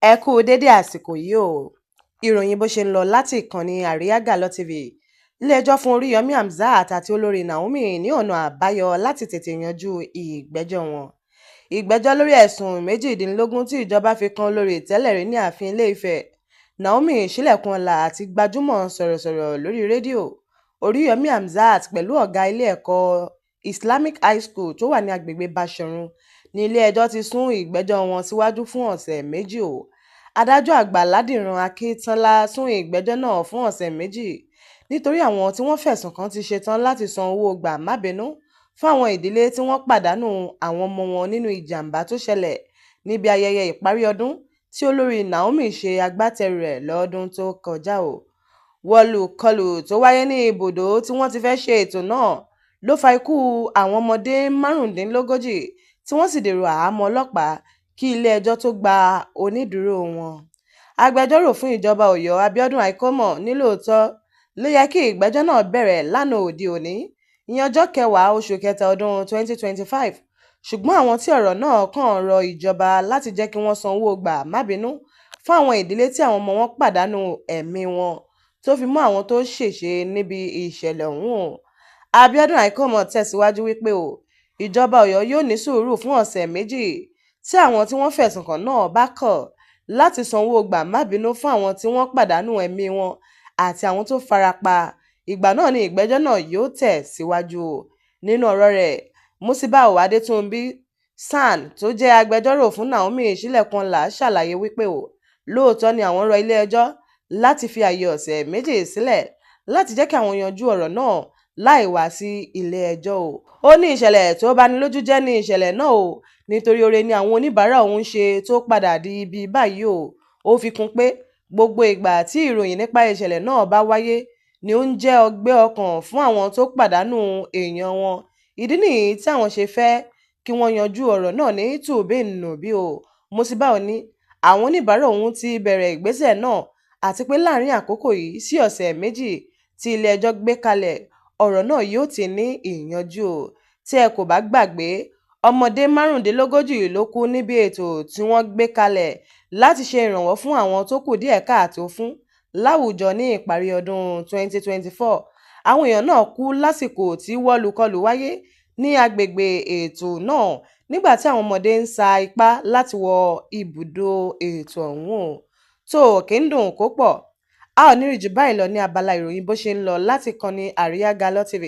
Ẹ kú dédé àsìkò yìí o. Ìròyìn bó ṣe ń lọ láti ìkànnì Àríyá Gàlọ́ TV. Ilé-ẹjọ́ fún Oríyọmí Hamzat àti olórí Naomi ní ọ̀nà àbáyọ láti tètè yanjú ìgbẹ́jọ́ wọn. Ìgbẹ́jọ́ lórí ẹ̀sùn méjìdínlógún tí ìjọba fi kan olórí tẹ́lẹ̀rí ní ààfin Ilé-Ifẹ̀, Naomi Ṣílẹ̀kùnọlá àti gbajúmọ̀ sọ̀rọ̀sọ̀rọ̀ lórí rédíò Oríyọmí Hamzat pẹ̀lú ọ̀gá ilé-ẹ̀kọ́ Islamic High School tó wà ní agbègbè Bashorun ní ilé-ẹjọ́ ti sún ìgbẹ́jọ́ wọn síwájú fún ọ̀sẹ̀ méjì o. Adájọ́ àgbà Ládìran Akíntọ́lá sún ìgbẹ́jọ́ náà fún ọ̀sẹ̀ méjì nítorí àwọn tí wọ́n fẹ̀sùn kàn ti ṣetán láti san owó gbà-má-bínú fún àwọn ìdílé tí wọ́n pàdánù àwọn ọmọ wọn nínú ìjàmbá tó ṣẹlẹ̀ níbi ayẹyẹ ìparí ọdún tí olórí Naomi ṣe agbátẹrù rẹ̀ lọ́dún tó kọjá o. Wọ́lù-kọlù tó wáyé ní ibùdó tí wọ́n ti fẹ́ ṣe ètò náà ló fa ikú àwọn ọmọdé márùndínlógójì tí wọ́n sì dèrò àhámọ́ ọlọ́pàá kí ilé-ẹjọ́ tó gba onídùúró wọn. Agbẹjọ́rò fún ìjọba Ọ̀yọ́ Abíọ́dún Àìkọ́mọ̀ ní lóòótọ́ ló yẹ kí ìgbẹ́jọ́ náà bẹ̀rẹ̀ lánàá òde òní, ìyẹn ọjọ́ 10 oṣù kẹta ọdún 2025, ṣùgbọ́n àwọn tí ọ̀rọ̀ náà kàn rọ ìjọba láti jẹ́ kí wọ́n san owó gbà-má-bínú fún àwọn ìdílé tí àwọn ọmọ wọn pàdánù ẹ̀mí wọn tó fi mọ́ àwọn tó ṣèṣe níbi ìṣẹ̀lẹ̀ ọ̀hún. Abíọ́dún Àìkọ́mọ̀ tẹ̀síwájú wípé ìjọba Ọ̀yọ́ yóò ní sùúrù fún ọ̀sẹ̀ méjì tí àwọn tí wọ́n fẹ̀sùn kàn náà bá kọ̀ láti sanwó gbà-má-bínú fún àwọn tí wọ́n pàdánù ẹ̀mí wọn àti àwọn tó farapa. Ìgbà náà ni ìgbẹ́jọ́ náà yóò tẹ̀ síwájú. Nínú ọ̀rọ̀ rẹ̀, Musibau Adétúnbí SAN tó jẹ́ agbẹjọ́rò fún Naomi Ṣílẹ̀kùnọlá ṣàlàyé wípé lóòótọ́ ni àwọn rọ ilé-ẹjọ́ láti fi ààyè ọ̀sẹ̀ méjì sílẹ̀ láti jẹ́ kí àwọn yanjú ọ̀rọ̀ náà láì wá sí ilé-ẹjọ́ o. Ó ní ìṣẹ̀lẹ̀ tó bani lójú jẹ́ ní ìṣẹ̀lẹ̀ náà o, nítorí oore ni àwọn oníbàárà òun ṣe tó padà di ibi báyìí o. Ó fi kún pé gbogbo ìgbà tí ìròyìn nípa ìṣẹ̀lẹ̀ náà bá wáyé ni ó ń jẹ́ ọgbẹ́ ọkàn fún àwọn tó pàdánù èèyàn wọn. Ìdí nìyí tí àwọn ṣe fẹ́ kí wọ́n yanjú ọ̀rọ̀ náà ní tùbí-ǹnùbí o. Musibau ní àwọn oníbàárà òun ti bẹ̀rẹ̀ ìgbésẹ̀ náà àti pé láàrin àkókò yìí sí ọ̀sẹ̀ méjì tí ilé-ẹjọ́ gbé kalẹ̀, ọ̀rọ̀ náà yóò ti ní ìyanjú o. Tí ẹ kò bá gbàgbé, ọmọdé márùndínlógójì ló kú níbi ètò tí wọ́n gbé kalẹ̀ láti ṣe ìrànwọ́ fún àwọn tó kù díẹ̀ káàtó fún láwùjọ ní ìparí ọdún 2024. Àwọn èèyàn náà kú lásìkò tí wọ́lù-kọlù wáyé ní agbègbè ètò náà nígbà tí àwọn ọmọdé ń sa ipá láti wọ ibùdó ètò ọ̀hún. Tó kì í dùn kó pọ̀. A ò ní rí jù báyìí lọ ní abala ìròyìn bó ṣe ń lọ láti ìkànnì Àríyá Gàlọ́ TV.